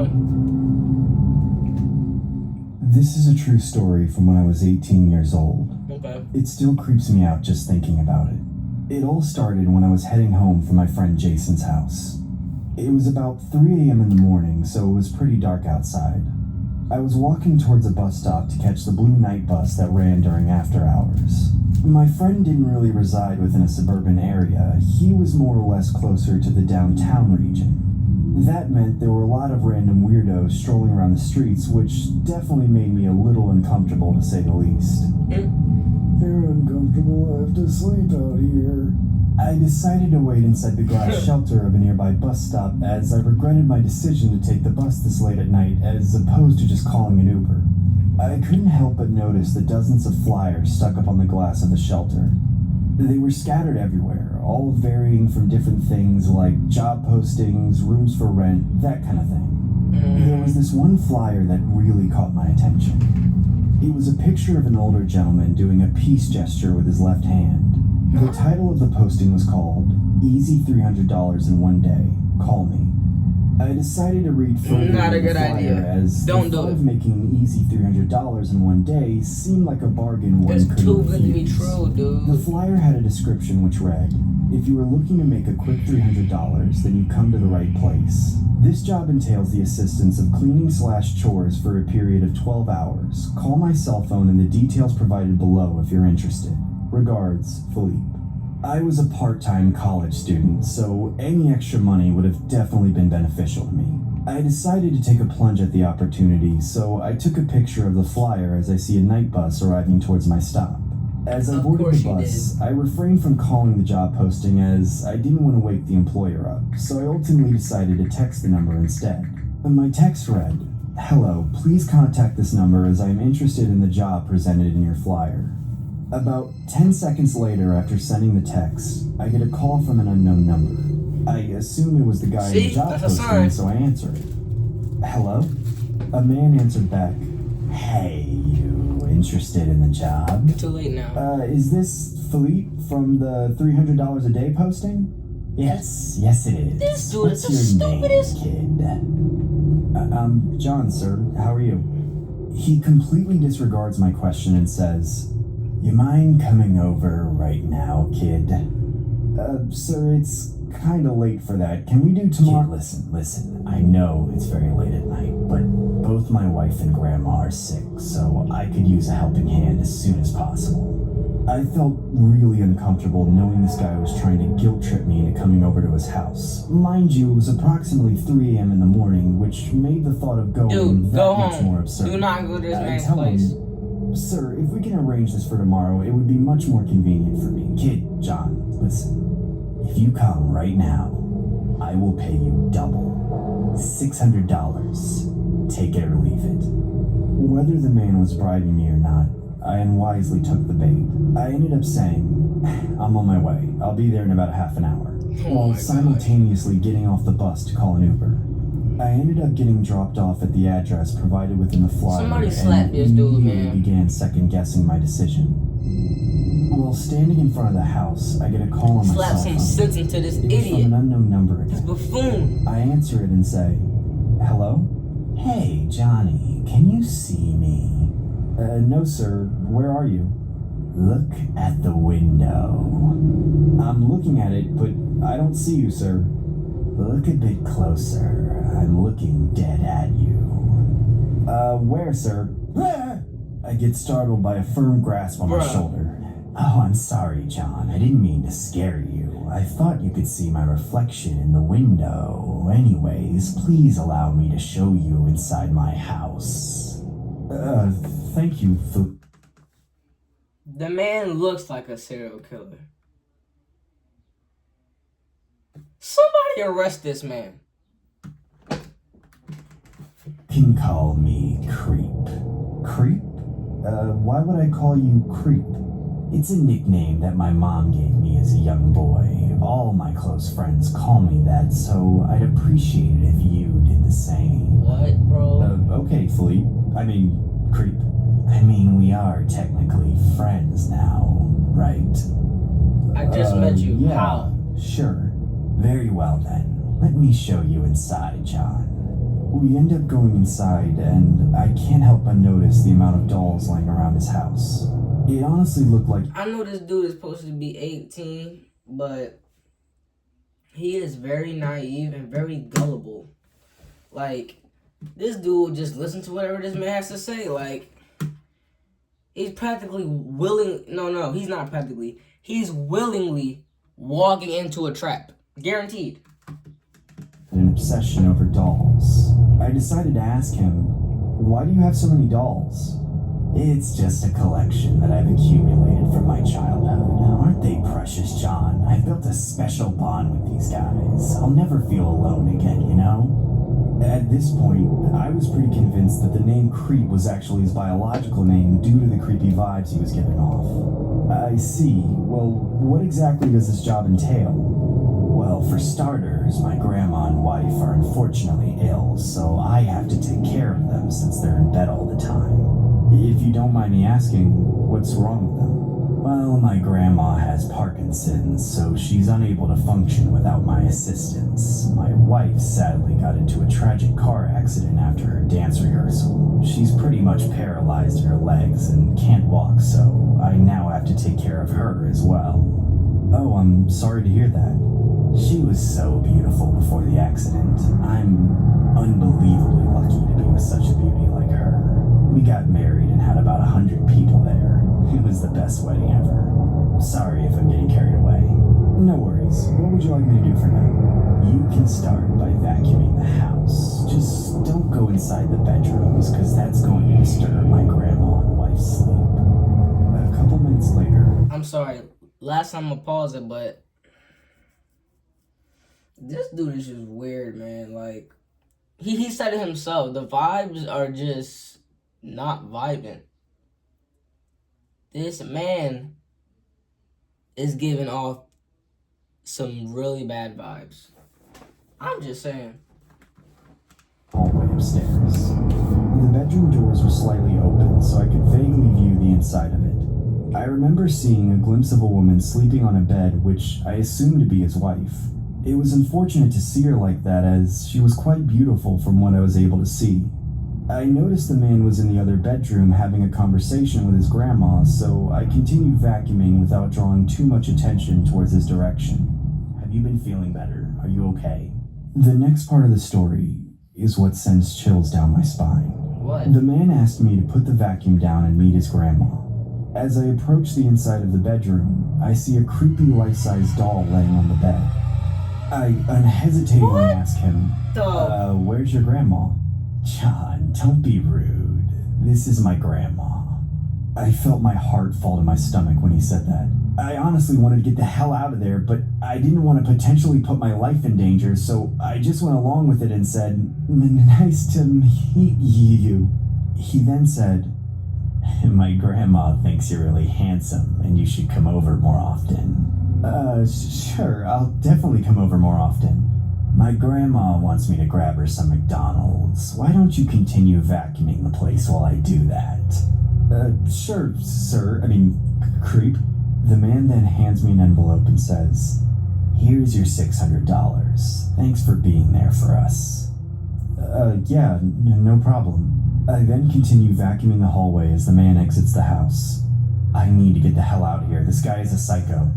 more. This is a true story from when I was 18 years old. Okay. It still creeps me out just thinking about it. It all started when I was heading home from my friend Jason's house. It was about 3 a.m. in the morning, so it was pretty dark outside. I was walking towards a bus stop to catch the blue night bus that ran during after hours. My friend didn't really reside within a suburban area. He was more or less closer to the downtown region. That meant there were a lot of random weirdos strolling around the streets, which definitely made me a little uncomfortable to say the least. They're uncomfortable, I have to sleep out here. I decided to wait inside the glass shelter of a nearby bus stop as I regretted my decision to take the bus this late at night as opposed to just calling an Uber. I couldn't help but notice the dozens of flyers stuck up on the glass of the shelter. They were scattered everywhere, all varying from different things like job postings, rooms for rent, that kind of thing. There was this one flyer that really caught my attention. It was a picture of an older gentleman doing a peace gesture with his left hand. The title of the posting was called Easy $300 in One Day, Call Me. I decided to read further Not a in the good flyer idea. as Don't the do thought it. of making easy $300 in one day seemed like a bargain one It's couldn't too good to be refuse. true, The dude. flyer had a description which read, if you are looking to make a quick $300, then you come to the right place. This job entails the assistance of cleaning/chores for a period of 12 hours. Call my cell phone and the details provided below if you're interested. Regards, Philippe. I was a part-time college student, so any extra money would have definitely been beneficial to me. I decided to take a plunge at the opportunity, so I took a picture of the flyer as I see a night bus arriving towards my stop. As I Of boarded course the you bus, I refrained from calling the job posting as I didn't want to wake the employer up, so I ultimately decided to text the number instead. My text read, "Hello, please contact this number as I am interested in the job presented in your flyer." About 10 seconds later after sending the text, I get a call from an unknown number. I assume it was the guy in the See? job That's a posting, sign. so I answer it. "Hello?" A man answered back, "Hey, you interested in the job?" Too late now. Is this Philippe from the $300 a day posting? Yes it is. This dude What's is the your stupidest. name, kid? I'm John, sir. How are you? He completely disregards my question and says, "You mind coming over right now, kid?" Sir, it's kinda late for that. Can we do tomorrow? Kid, listen. I know it's very late at night, but both my wife and grandma are sick, so I could use a helping hand as soon as possible. I felt really uncomfortable knowing this guy was trying to guilt trip me into coming over to his house. Mind you, it was approximately 3 a.m. in the morning, which made the thought of going Dude, that go much home. more absurd. Do not go to this I man's tell place. him, "Sir, if we can arrange this for tomorrow, it would be much more convenient for me." Kid, John, listen. If you come right now, I will pay you double. $600. Take it or leave it. Whether the man was bribing me or not, I unwisely took the bait. I ended up saying, "I'm on my way. I'll be there in about a half an hour," while simultaneously getting off the bus to call an Uber. I ended up getting dropped off at the address provided within the flyer Somebody slap and this dude, immediately man. began second-guessing my decision. While standing in front of the house, I get a call on my Slap cell some phone. sense into this It was from idiot. an unknown number This again. buffoon. I answer it and say, "Hello? Hey, Johnny, can you see me?" No, sir. Where are you?" "Look at the window." "I'm looking at it, but I don't see you, sir." "Look a bit closer. I'm looking dead at you." Where, sir?" I get startled by a firm grasp on my Bruh. shoulder. "Oh, I'm sorry, John. I didn't mean to scare you. I thought you could see my reflection in the window. Anyways, please allow me to show you inside my house." Thank you for..." The man looks like a serial killer. Somebody arrest this man. Can call me Creep. Creep? Why would I call you Creep? It's a nickname that my mom gave me as a young boy. All my close friends call me that, so I'd appreciate it if you did the same. What, bro? Okay, Philippe. Creep. We are technically friends now, right? I just met you. Yeah, How? sure. Very well then. Let me show you inside, John. We end up going inside, and I can't help but notice the amount of dolls laying around his house. It honestly looked like... I know this dude is supposed to be 18, but he is very naive and very gullible. Like, this dude just listen to whatever this man has to say. Like, he's practically willing... No, he's not practically. He's willingly walking into a trap. Guaranteed. An obsession over dolls. I decided to ask him, why do you have so many dolls? It's just a collection that I've accumulated from my childhood. Aren't they precious, John? I've built a special bond with these guys. I'll never feel alone again, you know? At this point, I was pretty convinced that the name Creep was actually his biological name due to the creepy vibes he was giving off. I see. Well, what exactly does this job entail? Well, for starters, my grandma and wife are unfortunately ill, so I have to take care of them since they're in bed all the time. If you don't mind me asking, what's wrong with them? Well, my grandma has Parkinson's, so she's unable to function without my assistance. My wife sadly got into a tragic car accident after her dance rehearsal. She's pretty much paralyzed in her legs and can't walk, so I now have to take care of her as well. Oh, I'm sorry to hear that. She was so beautiful before the accident. I'm unbelievably lucky to be with such a beauty like her. We got married and had about 100 people there. It was the best wedding ever. Sorry if I'm getting carried away. No worries. What would you like me to do for now? You can start by vacuuming the house. Just don't go inside the bedrooms, because that's going to disturb my grandma and wife's sleep. A couple minutes later... I'm sorry. Last time I'm gonna pause it, but this dude is just weird, man. Like, he said it himself. The vibes are just not vibing. This man is giving off some really bad vibes. I'm just saying. Hallway upstairs. The bedroom doors were slightly open, so I could vaguely view the inside of it. I remember seeing a glimpse of a woman sleeping on a bed, which I assumed to be his wife. It was unfortunate to see her like that, as she was quite beautiful from what I was able to see. I noticed the man was in the other bedroom having a conversation with his grandma, so I continued vacuuming without drawing too much attention towards his direction. Have you been feeling better? Are you okay? The next part of the story is what sends chills down my spine. What? The man asked me to put the vacuum down and meet his grandma. As I approach the inside of the bedroom, I see a creepy life-size doll laying on the bed. I unhesitatingly ask him, where's your grandma? John, don't be rude. This is my grandma. I felt my heart fall to my stomach when he said that. I honestly wanted to get the hell out of there, but I didn't want to potentially put my life in danger, so I just went along with it and said, nice to meet you. He then said, my grandma thinks you're really handsome and you should come over more often. Sure, I'll definitely come over more often. My grandma wants me to grab her some McDonald's. Why don't you continue vacuuming the place while I do that? Sure, sir. Creep. The man then hands me an envelope and says, here's your $600. Thanks for being there for us. Yeah, no problem. I then continue vacuuming the hallway as the man exits the house. I need to get the hell out of here. This guy is a psycho.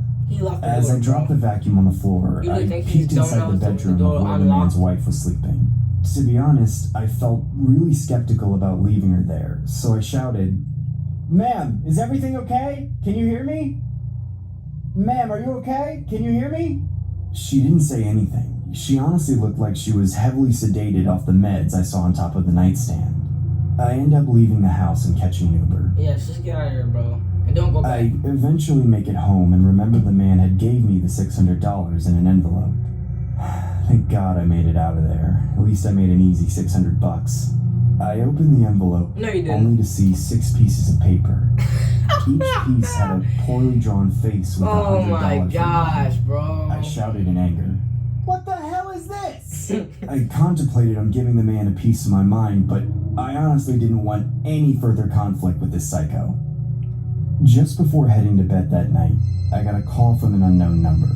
As I dropped the vacuum on the floor, I peeked inside the bedroom of where the man's wife was sleeping. To be honest, I felt really skeptical about leaving her there, so I shouted, Ma'am, is everything okay? Can you hear me? Ma'am, are you okay? Can you hear me? She didn't say anything. She honestly looked like she was heavily sedated off the meds I saw on top of the nightstand. I end up leaving the house and catching an Uber. Yeah, just get out of here, bro. And don't go back. I eventually make it home and remember the man had gave me the $600 in an envelope. Thank God I made it out of there. At least I made an easy $600. I opened the envelope only to see 6 pieces of paper. Each piece had a poorly drawn face with $100. Oh my gosh, bro. I shouted in anger. What the hell is this? I contemplated on giving the man a piece of my mind, but I honestly didn't want any further conflict with this psycho. Just before heading to bed that night, I got a call from an unknown number.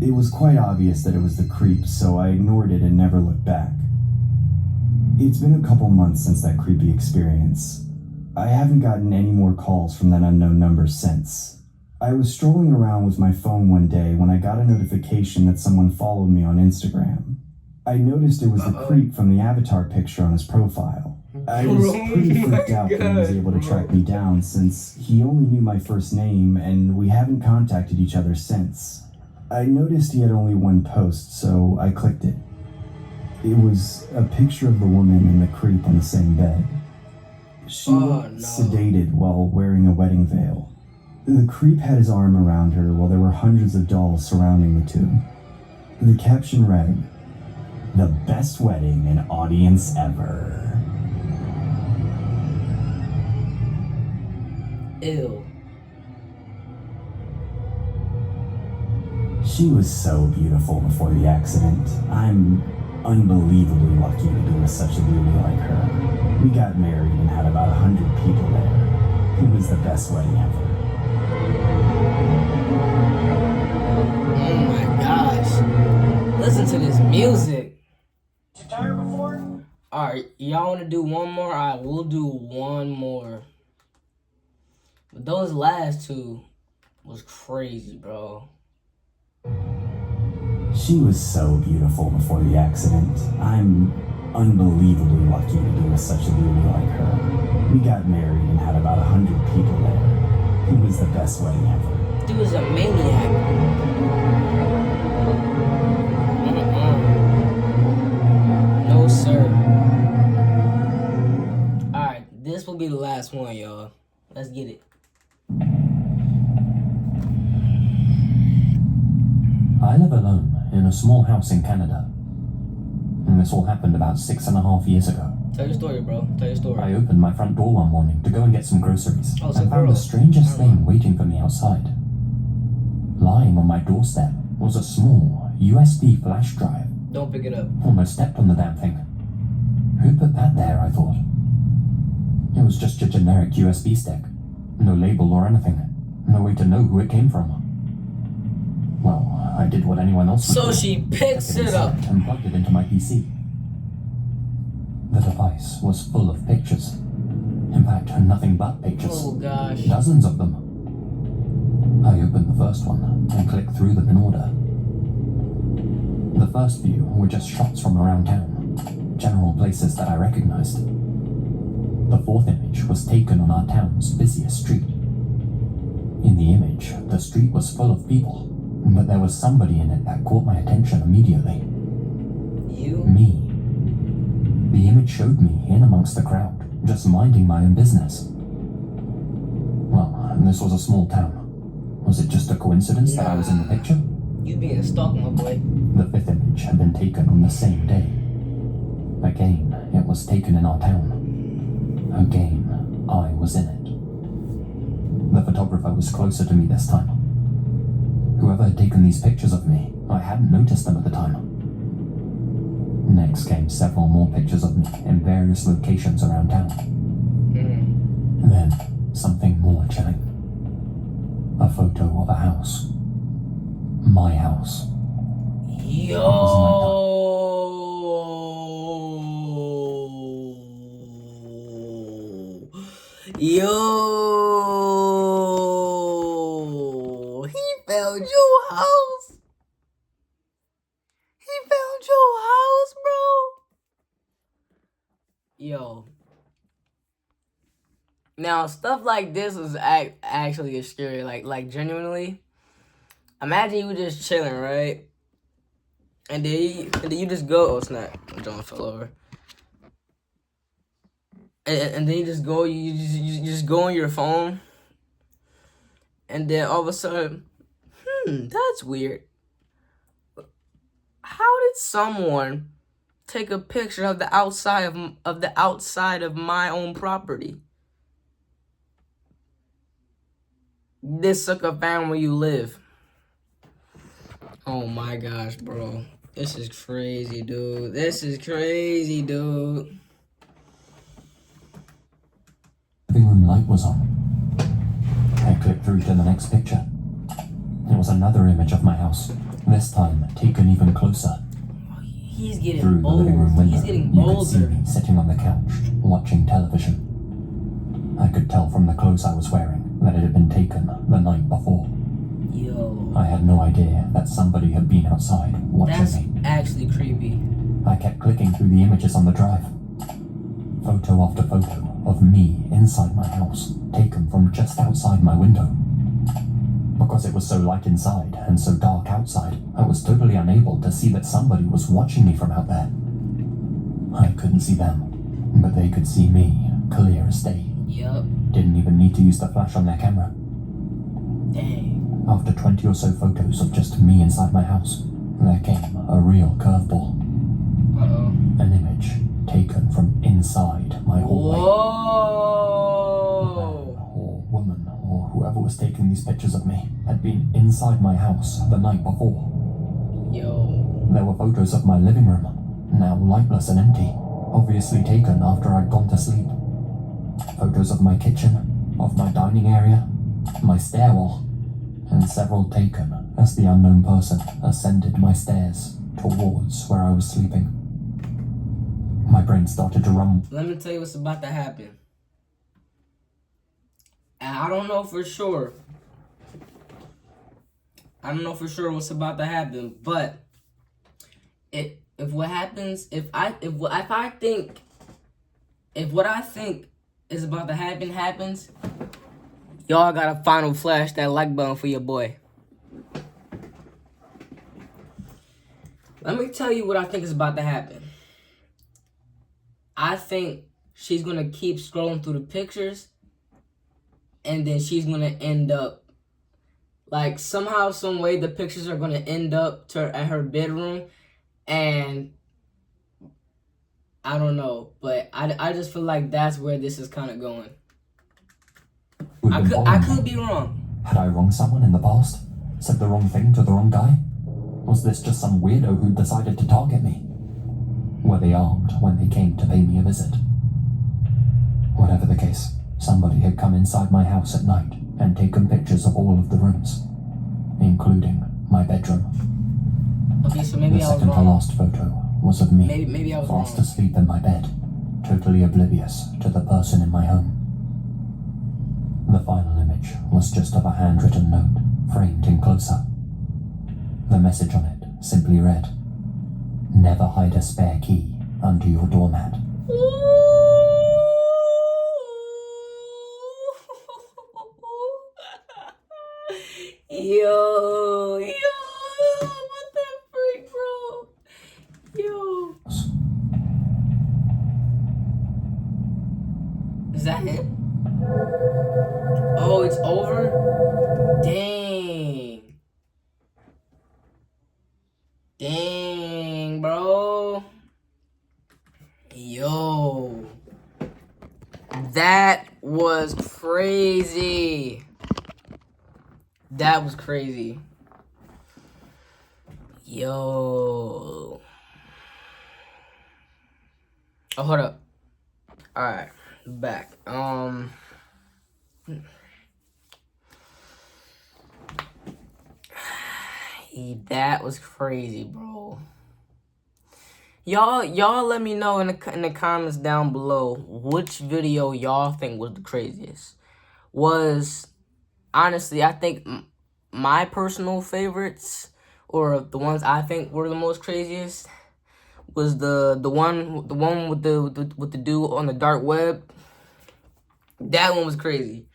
It was quite obvious that it was the creep, so I ignored it and never looked back. It's been a couple months since that creepy experience. I haven't gotten any more calls from that unknown number since. I was strolling around with my phone one day when I got a notification that someone followed me on Instagram. I noticed it was the creep from the avatar picture on his profile. I was pretty freaked out that he was able to track me down since he only knew my first name and we haven't contacted each other since. I noticed he had only one post, so I clicked it. It was a picture of the woman and the creep on the same bed. She looked sedated while wearing a wedding veil. The creep had his arm around her while there were hundreds of dolls surrounding the two. The caption read, "The best wedding an audience ever." Ew. She was so beautiful before the accident. I'm unbelievably lucky to be with such a beauty like her. We got married and had about 100 people there. It was the best wedding ever. Oh my gosh. Listen to this music. You tired before? Alright, y'all want to do one more? Alright, we'll do one more. But those last two was crazy, bro. She was so beautiful before the accident. I'm unbelievably lucky to be with such a beauty like her. We got married and had about 100 people there. It was the best wedding ever. Dude was a maniac. No, sir. Alright, this will be the last one, y'all. Let's get it. I live alone in a small house in Canada. And this all happened about 6.5 years ago. Tell your story, bro. Tell your story. I opened my front door one morning to go and get some groceries Oh, and found the strangest thing waiting for me outside. Lying on my doorstep was a small USB flash drive. Don't pick it up. Almost stepped on the damn thing. Who put that there, I thought. It was just a generic USB stick. No label or anything. No way to know who it came from. Well, I did what anyone else would So do. she picks Took it up. inside and plugged it into my PC. The device was full of pictures. In fact, nothing but pictures. Oh gosh. Dozens of them. I opened the first one and clicked through them in order. The first few were just shots from around town, general places that I recognized. The fourth image was taken on our town's busiest street. In the image, the street was full of people, but there was somebody in it that caught my attention immediately. You? Me. The image showed me in amongst the crowd, just minding my own business. Well, this was a small town. Was it just a coincidence that I was in the picture? You being stalked, my boy. The fifth image had been taken on the same day. Again, it was taken in our town. Again, I was in it. The photographer was closer to me this time. Whoever had taken these pictures of me, I hadn't noticed them at the time. Next came several more pictures of me in various locations around town. Then, something more chilling. A photo of a house. My house. Yo, he found your house. He found your house, bro. Yo. Now, stuff like this is actually scary. Like genuinely. Imagine you just chilling, right? And then you just go. Oh snap! John fell over. And then you just go. You just go on your phone. And then all of a sudden, that's weird. How did someone take a picture of the outside of my own property? This sucker found where you live. Oh my gosh, bro. This is crazy, dude. This is crazy, dude. Living room light was on. I clicked through to the next picture. It was another image of my house, this time taken even closer. He's getting Through the living room old. window, He's getting you could see older. me sitting on the couch, watching television. I could tell from the clothes I was wearing that it had been taken the night before. Yo. I had no idea that somebody had been outside watching That's me. actually creepy. I kept clicking through the images on the drive. Photo after photo of me inside my house, taken from just outside my window. Because it was so light inside and so dark outside, I was totally unable to see that somebody was watching me from out there. I couldn't see them, but they could see me, clear as day. Yup. Didn't even need to use the flash on their camera. Dang. After 20 or so photos of just me inside my house, there came a real curveball. Uh-oh. An image taken from inside my hallway. Whoa. Man or woman or whoever was taking these pictures of me had been inside my house the night before. Yo. There were photos of my living room, now lightless and empty, obviously taken after I'd gone to sleep. Photos of my kitchen, of my dining area, my stairwell, and several taken as the unknown person ascended my stairs towards where I was sleeping. My brain started to rumble. Let me tell you what's about to happen. And I don't know for sure. I don't know for sure what's about to happen, but if what happens, if what I think is about to happen happens, y'all gotta final flash that like button for your boy. Let me tell you what I think is about to happen. I think she's gonna keep scrolling through the pictures, and then she's gonna end up, like, somehow, some way, the pictures are gonna end up at her bedroom, and I don't know, but I just feel like that's where this is kind of going. I could be wrong. Had I wronged someone in the past? Said the wrong thing to the wrong guy? Was this just some weirdo who decided to target me? Were they armed when they came to pay me a visit? Whatever the case, somebody had come inside my house at night and taken pictures of all of the rooms, including my bedroom. Okay, so maybe The I was second to wrong. last photo was of me, Maybe I was fast wrong. asleep in my bed, totally oblivious to the person in my home. The final image was just of a handwritten note, framed in close-up. The message on it simply read, "Never hide a spare key under your doormat." Yo, what the freak, bro? Yo. Is that it? Oh, it's over? Dang. Dang, bro. Yo. That was crazy. That was crazy. Yo. Oh, hold up. Alright, back. That was crazy, bro. Y'all let me know in the comments down below which video y'all think was the craziest. Honestly, I think my personal favorites, or the ones I think were the most craziest, was the one with the dude on the dark web. That one was crazy.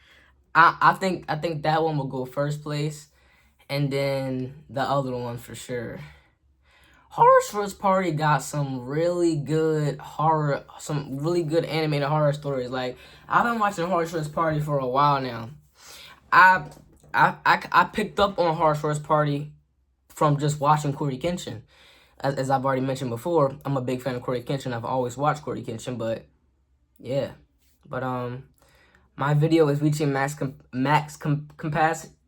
I think that one will go first place, and then the other one for sure. Horror Shorts Party got some really good animated horror stories. Like, I've been watching Horror Shorts Party for a while now. I picked up on Horror Shorts Party from just watching Cory Kenshin. As I've already mentioned before, I'm a big fan of Cory Kenshin. I've always watched Cory Kenshin, but yeah. But my video is reaching max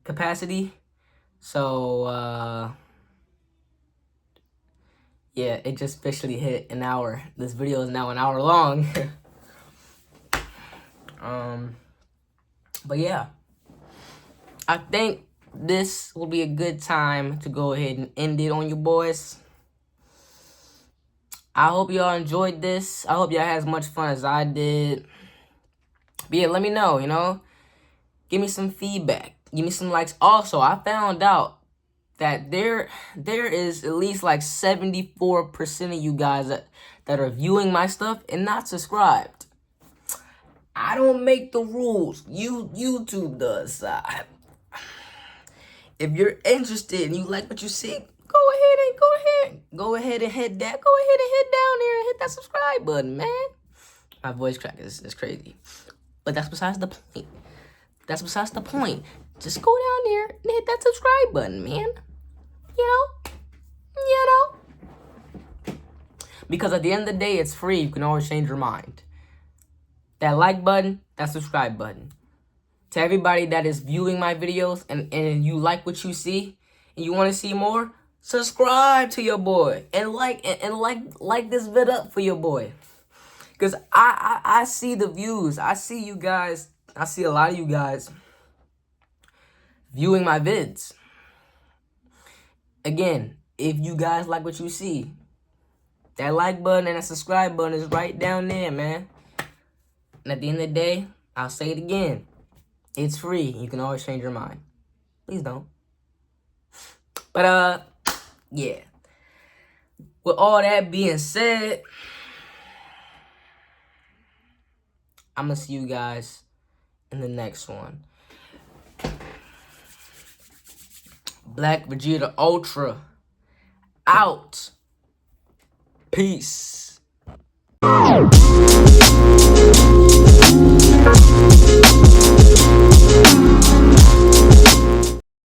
capacity. So yeah, it just officially hit an hour. This video is now an hour long. But yeah, I think this will be a good time to go ahead and end it on you boys. I hope y'all enjoyed this. I hope y'all had as much fun as I did. But yeah, let me know, you know. Give me some feedback. Give me some likes. Also, I found out that there is at least like 74% of you guys that are viewing my stuff and not subscribed. I don't make the rules. YouTube does. If you're interested and you like what you see, go ahead and hit that. Go ahead and hit down there and hit that subscribe button, man. My voice crack is crazy. But that's besides the point. That's besides the point. Just go down there and hit that subscribe button, man. You know? Because at the end of the day, it's free. You can always change your mind. That like button, that subscribe button. To everybody that is viewing my videos and you like what you see and you want to see more, subscribe to your boy and like this vid up for your boy. Because I see the views. I see you guys. I see a lot of you guys viewing my vids. Again, if you guys like what you see, that like button and that subscribe button is right down there, man. And at the end of the day, I'll say it again. It's free. You can always change your mind. Please don't. But, yeah. With all that being said, I'm going to see you guys in the next one. Black Vegeta Ultra out. Peace.